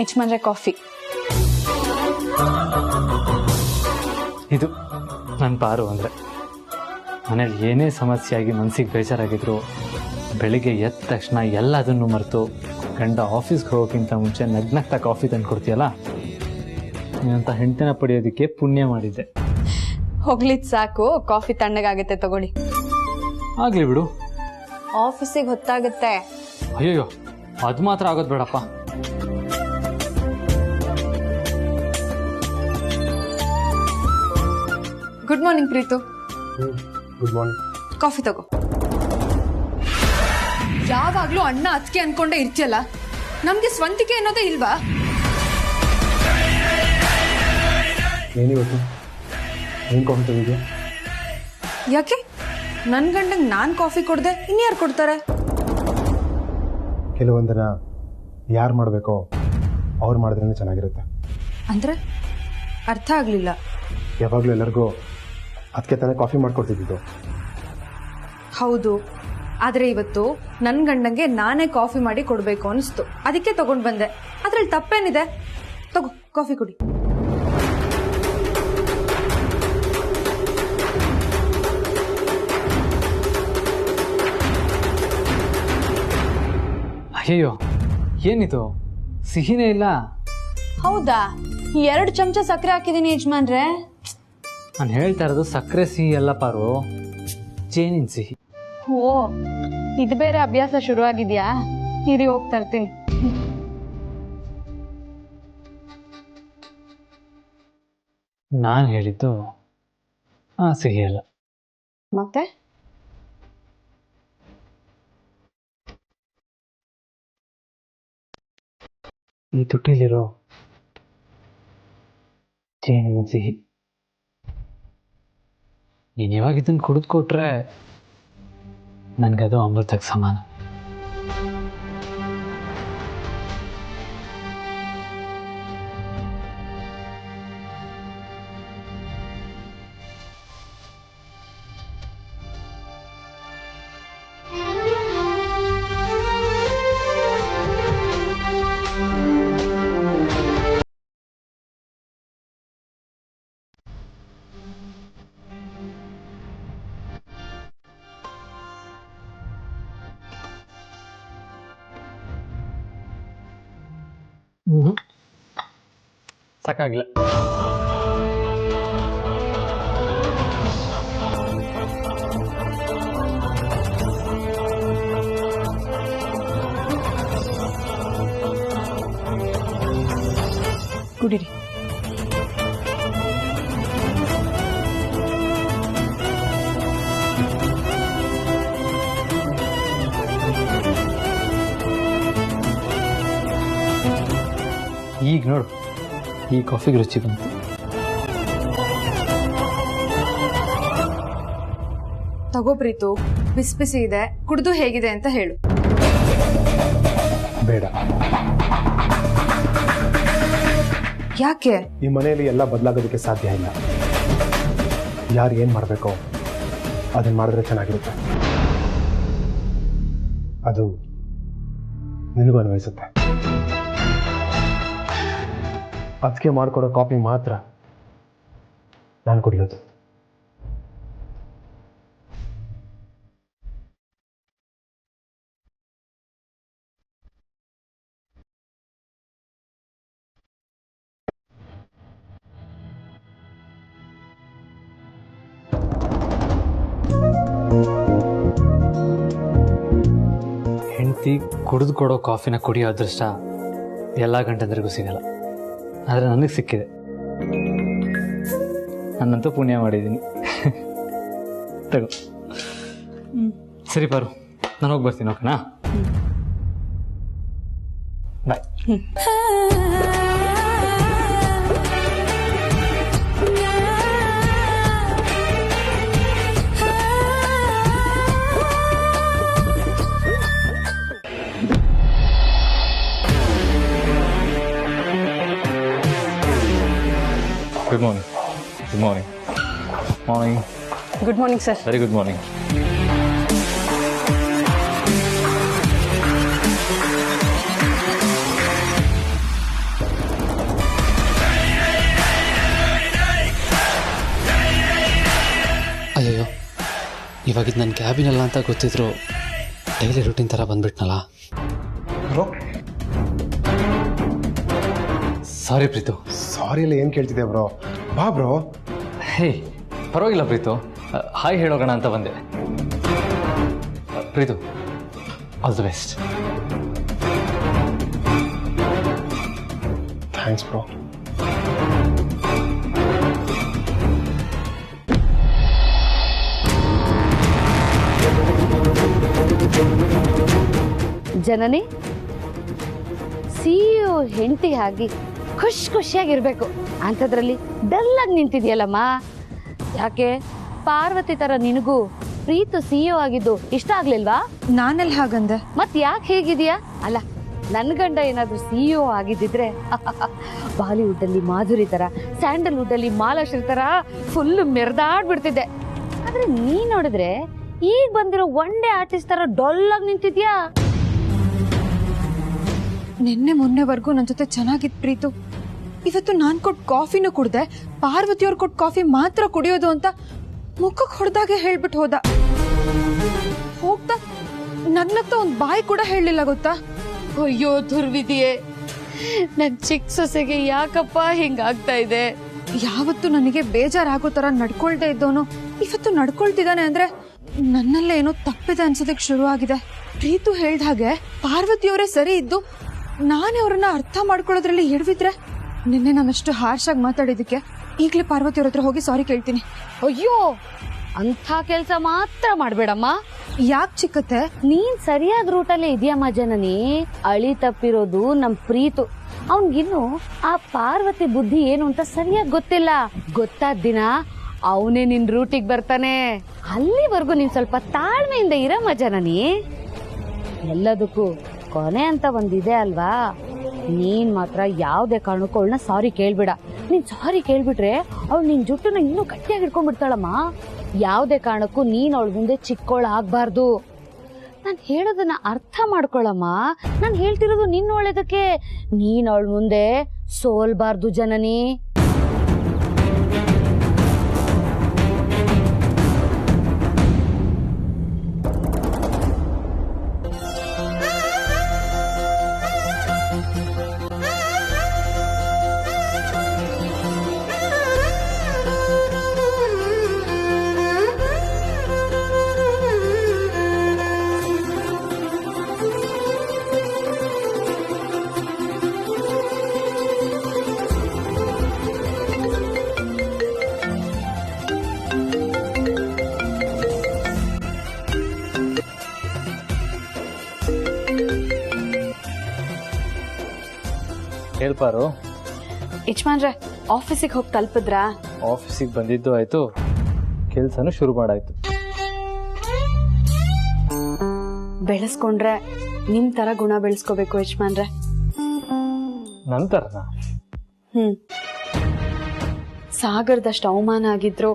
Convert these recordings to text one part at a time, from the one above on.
ಯಜಮಾನ್ರೆ ಕಾಫಿ. ಇದು ನನ್ನ ಪಾರು ಅಂದರೆ ಮನೇಲಿ ಏನೇ ಸಮಸ್ಯೆ ಆಗಿ ಮನಸ್ಸಿಗೆ ಬೇಜಾರಾಗಿದ್ರು ಬೆಳಿಗ್ಗೆ ಎದ್ದ ತಕ್ಷಣ ಎಲ್ಲದನ್ನು ಮರೆತು ಗಂಡ ಆಫೀಸ್ಗೆ ಹೋಗೋಕ್ಕಿಂತ ಮುಂಚೆ ನಗ್ನಗ್ತಾ ಕಾಫಿ ತಂದು ಕೊಡ್ತೀಯಲ್ಲ, ನೀನಂತ ಹೆಂಡತಿನ ಪಡೆಯೋದಕ್ಕೆ ಪುಣ್ಯ ಮಾಡಿದ್ದೆ. ಹೋಗ್ಲಿದ್ ಸಾಕು, ಕಾಫಿ ತಣ್ಣಗಾಗತ್ತೆ ತಗೊಳ್ಳಿ. ಆಗಲಿ ಬಿಡು, ಆಫೀಸಿಗೆ ಹೊತ್ತಾಗತ್ತೆ. ಅಯ್ಯಯ್ಯೋ ಅದು ಮಾತ್ರ ಆಗೋದು ಬೇಡಪ್ಪ. Good morning Preethu. Good morning. Coffee ತಗೋ. ಯಾವಾಗ್ಲೂ ಅಣ್ಣ ಅತ್ತಿಗೆ ಅನ್ಕೊಂಡೇ ಇರ್ತಿಯಲ್ಲ, ನಮ್ಗೆ ಸ್ವಂತಿಕೆ ಅನ್ನೋದೇ ಇಲ್ವಾ? ಏನಿವತ್ತು ಏನು ಕಾಫಿ ತೆಗೆದು? ಯಾಕೆ ನನ್ ಗಂಡಂಗ್ ನಾನ್ ಕಾಫಿ ಕೊಡ್ದೆ ಇನ್ಯಾರು ಕೊಡ್ತಾರೆ? ಕೆಲವೊಂದನ್ನ ಯಾರು ಮಾಡಬೇಕೋ ಅವ್ರು ಮಾಡಿದ್ರೇ ಚೆನ್ನಾಗಿರುತ್ತೆ. ಅಂದ್ರೆ ಅರ್ಥ ಆಗ್ಲಿಲ್ಲ. ಯಾವಾಗಲೂ ಎಲ್ಲರಿಗೂ ಅದಕ್ಕೆ ತಾನೇ ಕಾಫಿ ಮಾಡ್ಕೊಡ್ತಿದ್ದು. ಹೌದು, ಆದ್ರೆ ಇವತ್ತು ನನ್ ಗಂಡಂಗೆ ನಾನೇ ಕಾಫಿ ಮಾಡಿ ಕೊಡ್ಬೇಕು ಅನಿಸ್ತು, ಅದಕ್ಕೆ ತಗೊಂಡ್ ಬಂದೆ. ಅದ್ರಲ್ಲಿ ತಪ್ಪೇನಿದೆ? ತಗೋ ಕಾಫಿ ಕುಡಿ. ಅಯ್ಯಯ್ಯೋ ಏನಿದು, ಸಿಹಿನೇ ಇಲ್ಲ. ಹೌದಾ? 2 ಚಮಚ ಸಕ್ಕರೆ ಹಾಕಿದೀನಿ ಯಜಮಾನ್ರೆ. ನಾನು ಹೇಳ್ತಾ ಇರೋದು ಸಕ್ಕರೆ ಸಿಹಿ ಅಲ್ಲ ಪಾರು, ಜೇನಿನ ಸಿಹಿ. ಓ, ಇದು ಬೇರೆ ಅಭ್ಯಾಸ ಶುರು ಆಗಿದ್ಯಾ? ಇರಿ ಹೋಗ್ತಾ ಇರ್ತೀನಿ. ನಾನು ಹೇಳಿದ್ದು ಸಿಹಿ ಅಲ್ಲ. ಮತ್ತೆ ಈ ತುಟ್ಟಿಲಿರೋ ಜೇನಿನ ಸಿಹಿ. ನೀನು ಯಾವಾಗ ಇದನ್ನು ಕುಡಿದ್ಕೊಟ್ರೆ ನನಗದು ಅಮೃತಕ್ಕೆ ಸಮಾನ. ಸಾಕಾಗಿಲ್ಲ. ಕುಡೀರಿ. ಈಗ ನೋಡು, ಈ ಕಾಫಿಗೆ ರುಚಿ ಬಂತು. ತಗೋ ಪ್ರೀತು, ಬಿಸಿ ಬಿಸಿ ಇದೆ, ಕುಡಿದು ಹೇಗಿದೆ ಅಂತ ಹೇಳು. ಬೇಡ. ಯಾಕೆ? ಈ ಮನೆಯಲ್ಲಿ ಎಲ್ಲ ಬದಲಾಗೋದಕ್ಕೆ ಸಾಧ್ಯ ಇಲ್ಲ. ಯಾರು ಏನು ಮಾಡಬೇಕೋ ಅದನ್ನು ಮಾಡಿದ್ರೆ ಚೆನ್ನಾಗಿರುತ್ತೆ. ಅದು ನಿನಗೂ ಅನ್ವಯಿಸುತ್ತೆ. ಅದಕ್ಕೆ ಮಾಡಿಕೊಡೋ ಕಾಫಿ ಮಾತ್ರ ನಾನು ಕುಡಿಯೋದು. ಹೆಂಡತಿ ಕುಡಿದು ಕೊಡೋ ಕಾಫಿನ ಕುಡಿಯೋ ಅದೃಷ್ಟ ಎಲ್ಲ ಗಂಟಂದ್ರಿಗೂ ಸಿಗಲ್ಲ, ಆದರೆ ನನಗೆ ಸಿಕ್ಕಿದೆ. ನನ್ನಂತೂ ಪುಣ್ಯ ಮಾಡಿದ್ದೀನಿ. ತಗೋ. ಸರಿ ಪಾರು, ನಾನು ಹೋಗಿ ಬರ್ತೀನಿ. ಓಕೆನಾ? ಬಾಯ್. Good morning. Good morning. Morning. Good morning, sir. Very good morning. ಅಯ್ಯಯ್ಯೋ, ಇವಾಗಿದ್ದು ನನ್ನ ಕ್ಯಾಬಿನಲ್ಲ ಅಂತ ಗೊತ್ತಿದ್ರು ಡೈಲಿ ರೂಟೀನ್ ಥರ ಬಂದ್ಬಿಟ್ನಲ್ಲ. ಬ್ರೋ ಸಾರಿ ಪ್ರೀತು. ಸಾರಿ ಎಲ್ಲ ಏನು ಕೇಳ್ತಿದ್ದೆ ಬ್ರೋ, ಬಾ ಬ್ರೋ. ಹೇ ಪರವಾಗಿಲ್ಲ ಪ್ರೀತು, ಹಾಯ್ ಹೇಳೋಗೋಣ ಅಂತ ಬಂದೆ. Preethu, all the best. Thanks bro. Janani CEO ಹೆಂಡತಿ ಆಗಿ ಖುಷಿಯಾಗಿರ್ಬೇಕು ಅಂಥದ್ರಲ್ಲಿ ಡಲ್ಲಾಗಿ ನಿಂತಿದ್ಯಲ್ಲಮ್ಮ. ಯಾಕೆ ಪಾರ್ವತಿ ಥರ ನಿನಗೂ ಪ್ರೀತು ಸಿಇಒ ಆಗಿದ್ದು ಇಷ್ಟ ಆಗ್ಲಿಲ್ವಾ? ನಾನೆಲ್ಲಿ ಹಾಗಂದೆ? ಮತ್ ಯಾಕೆ ಹೇಗಿದೆಯಾ? ಅಲ್ಲ, ನನ್ನ ಗಂಡ ಏನಾದರೂ ಸಿಇಒ ಆಗಿದ್ದಿದ್ರೆ ಬಾಲಿವುಡ್ ಅಲ್ಲಿ ಮಾಧುರಿ ಥರ, ಸ್ಯಾಂಡಲ್ವುಡ್ ಅಲ್ಲಿ ಮಾಲಾಶ್ರೀ ಥರ ಫುಲ್ ಮೆರೆದಾಡ್ಬಿಡ್ತಿದ್ದೆ. ಆದ್ರೆ ನೀ ನೋಡಿದ್ರೆ ಈಗ ಬಂದಿರೋ ಒನ್ ಡೇ ಆರ್ಟಿಸ್ಟ್ ಥರ ಡೊಲ್ಲಾಗಿ ನಿಂತಿದ್ಯಾ. ನಿನ್ನೆ ಮೊನ್ನೆವರೆಗೂ ನನ್ನ ಜೊತೆ ಚೆನ್ನಾಗಿತ್ತು ಪ್ರೀತು. ಇವತ್ತು ನಾನು ಕೊಟ್ಟು ಕಾಫಿನೂ ಕುಡ್ದೆ, ಪಾರ್ವತಿಯವ್ರು ಕೊಟ್ಟು ಕಾಫಿ ಮಾತ್ರ ಕುಡಿಯೋದು ಅಂತ ಮುಖಕ್ಕೆ ಹೊಡೆದಾಗೆ ಹೇಳ್ಬಿಟ್ಟು ಹೋದ. ಹೋಗ್ತಾ ನನ್ನತ್ತ ಒಂದು ಬಾಯಿ ಕೂಡ ಹೇಳಲಿಲ್ಲ ಗೊತ್ತಾ. ಅಯ್ಯೋ ದುರ್ವಿಧಿಯೇ, ನನ್ ಚಿಕ್ಕ ಸೊಸೆಗೆ ಯಾಕಪ್ಪ ಹಿಂಗಾಗ್ತಾ ಇದೆ. ಯಾವತ್ತು ನನಗೆ ಬೇಜಾರಾಗೋ ತರ ನಡ್ಕೊಳ್ತಾ ಇದ್ದವನು ಇವತ್ತು ನಡ್ಕೊಳ್ತಿದ್ದಾನೆ ಅಂದ್ರೆ ನನ್ನಲ್ಲೇ ಏನೋ ತಪ್ಪಿದೆ ಅನ್ಸೋದಕ್ಕೆ ಶುರು ಆಗಿದೆ. ಪ್ರೀತು ಹೇಳ್ದ ಹಾಗೆ ಪಾರ್ವತಿಯವರೇ ಸರಿ ಇದ್ದು ನಾನೇ ಅವ್ರನ್ನ ಅರ್ಥ ಮಾಡ್ಕೊಳ್ಳೋದ್ರಲ್ಲಿ ಎಡವಿದ್ರೆ, ನಿನ್ನೆ ನಾನಷ್ಟು ಹಾರ್ಶ್ ಆಗಿ ಮಾತಾಡಿದಕ್ಕೆ ಈಗಲೇ ಪಾರ್ವತಿಯವ್ರ ಹತ್ರ ಹೋಗಿ ಸಾರಿ ಕೇಳ್ತೀನಿ. ಅಯ್ಯೋ, ಅಂಥ ಕೆಲಸ ಮಾತ್ರ ಮಾಡ್ಬೇಡಮ್ಮ. ಯಾಕೆ ಚಿಕ್ಕತ್ತೆ? ನೀನ್ ಸರಿಯಾದ ರೂಟಲ್ಲೇ ಇದೆಯಮ್ಮ ಜನನಿ. ಅಳಿ ತಪ್ಪಿರೋದು ನಮ್ ಪ್ರೀತು. ಅವನ್ಗಿನ್ನು ಆ ಪಾರ್ವತಿ ಬುದ್ಧಿ ಏನು ಅಂತ ಸರಿಯಾಗಿ ಗೊತ್ತಿಲ್ಲ. ಗೊತ್ತಾದ ದಿನ ಅವನೇ ನಿನ್ ರೂಟಿಗೆ ಬರ್ತಾನೆ. ಅಲ್ಲಿವರೆಗೂ ನೀನ್ ಸ್ವಲ್ಪ ತಾಳ್ಮೆಯಿಂದ ಇರಮ್ಮ ಜನನಿ. ಎಲ್ಲದಕ್ಕೂ ಕೊನೆ ಅಂತ ಒಂದಿದೆ ಅಲ್ವಾ. ನೀನ್ ಮಾತ್ರ ಯಾವ್ದೇ ಕಾರಣಕ್ಕೂ ಅವಳನ್ನ ಸಾರಿ ಕೇಳ್ಬೇಡ. ನೀನ್ ಸಾರಿ ಕೇಳ್ಬಿಟ್ರೆ ಅವಳು ನಿನ್ ಜುಟ್ಟನ್ನ ಇನ್ನೂ ಗಟ್ಟಿಯಾಗಿ ಹಿಡ್ಕೊಂಡ್ಬಿಡ್ತಾಳಮ್ಮ. ಯಾವ್ದೇ ಕಾರಣಕ್ಕೂ ನೀನ್ ಅವಳ ಮುಂದೆ ಚಿಕ್ಕೋಳ ಆಗ್ಬಾರ್ದು. ನಾನ್ ಹೇಳೋದನ್ನ ಅರ್ಥ ಮಾಡ್ಕೊಳಮ್ಮ. ನಾನ್ ಹೇಳ್ತಿರೋದು ನಿನ್ನ ಒಳ್ಳೇದಕ್ಕೆ. ನೀನ್ ಅವಳ ಮುಂದೆ ಸೋಲ್ಬಾರ್ದು ಜನನಿ. ಹೇಳ್ಪಾರು. ಯಜಮಾನ್ರೆ, ಆಫೀಸಿಗೆ ಹೋಗಿ ತಲುಪಿದ್ರಾ? ಆಫೀಸಿಗೆ ಬಂದಿದ್ದು ಆಯ್ತು, ಕೆಲಸನೂ ಶುರು ಮಾಡಾಯ್ತು. ಬೆಳೆಸ್ಕೊಂಡ್ರೆ ನಿಮ್ ತರ ಗುಣ ಬೆಳೆಸ್ಕೋಬೇಕು ಯಜಮಾನ್ರೆ. ನಂತರನ ಸಾಗರದಷ್ಟು ಅವಮಾನ ಆಗಿದ್ರು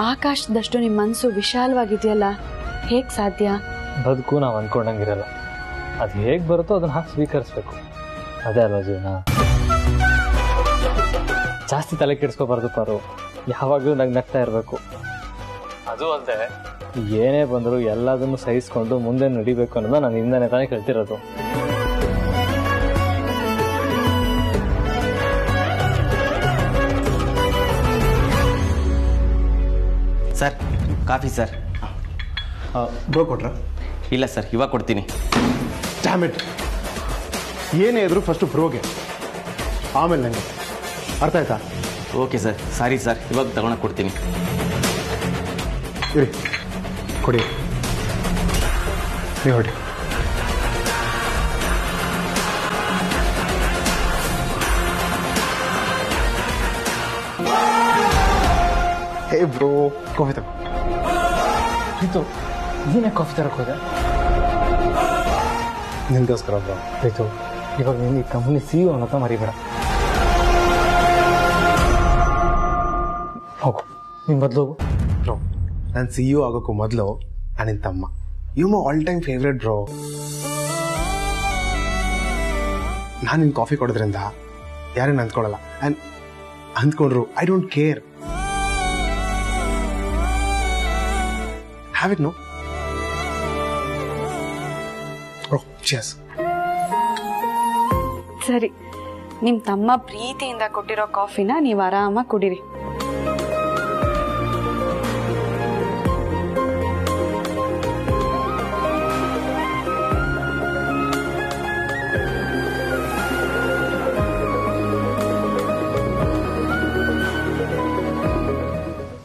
ಆಕಾಶದಷ್ಟು ನಿಮ್ ಮನ್ಸು ವಿಶಾಲವಾಗಿದೆಯಲ್ಲ, ಹೇಗ್ ಸಾಧ್ಯ? ಬದುಕು ನಾವು ಅನ್ಕೊಂಡಂಗಿರಲ್ಲ. ಅದು ಹೇಗೆ ಬರುತ್ತೋ ಅದನ್ನ ಹಾಕಿ ಸ್ವೀಕರಿಸ್ಬೇಕು. ಅದೇ ಅಲ್ವಾ ಜೀವನ. ಜಾಸ್ತಿ ತಲೆ ಕೆಡಿಸ್ಕೋಬಾರ್ದು ಪಾರು. ಯಾವಾಗಲೂ ನಗ್ತಾ ಇರಬೇಕು. ಅದು ಅಲ್ಲದೆ ಏನೇ ಬಂದರೂ ಎಲ್ಲದನ್ನು ಸಹಿಸ್ಕೊಂಡು ಮುಂದೆ ನಡಿಬೇಕು ಅನ್ನೋದು ನಾನು ಹಿಂದನೇ ತಾನೇ ಕಲ್ತಿರೋದು. Sir, coffee sir. ಬ್ರೋ ಕೊಟ್ರಾ? ಇಲ್ಲ ಸರ್, ಇವಾಗ ಕೊಡ್ತೀನಿ. ಡ್ಯಾಮ್ ಇಟ್, ಏನೇ ಇದ್ರು ಫಸ್ಟು ಬ್ರೋಗೆ, ಆಮೇಲೆ ನನಗೆ. ಅರ್ಥ ಆಯ್ತಾ? ಓಕೆ ಸರ್, ಸಾರಿ ಸರ್, ಇವಾಗ ತಗೊಂಡು ಕೊಡ್ತೀನಿ. ಇರಿ, ಕೊಡಿ, ನೀವು ಹೊಡಿ. ಹೇ ಬ್ರೋ, ಕಾಫಿ ತಗೋ. ಪ್ರೀತು, ನೀನೇ ಕಾಫಿ ತರಕ್ಕೆ ಹೋದೆ? ನಿನ್ಗೋಸ್ಕರ ಬ್ರೋ. ಪ್ರೀತು, ಇವಾಗ ನೀನು ಈ ಕಂಪ್ನಿ CEO ಅನ್ನೋತ ಮರಿಬೇಡ. ಹೋಗು, ನೀನು ಮೊದಲು ಹೋಗು. ಬ್ರೋ, ನಾನು CEO ಆಗೋಕ್ಕೂ ಮೊದಲು ನಾನು ನಿನ್ನ ತಮ್ಮ. You my all time favourite bro. ನಾನು ನಿನ್ನ ಕಾಫಿ ಕೊಡೋದ್ರಿಂದ ಯಾರೇನು ಅಂದ್ಕೊಳ್ಳಲ್ಲ. ಆ್ಯಂಡ್ ಅಂದ್ಕೊಂಡ್ರು I don't care. Have it no. Cheers. ಸರಿ, ನಿಮ್ಮ ತಮ್ಮ ಪ್ರೀತಿಯಿಂದ ಕೊಟ್ಟಿರೋ ಕಾಫಿನ ನೀವು ಆರಾಮಾಗಿ ಕುಡೀರಿ.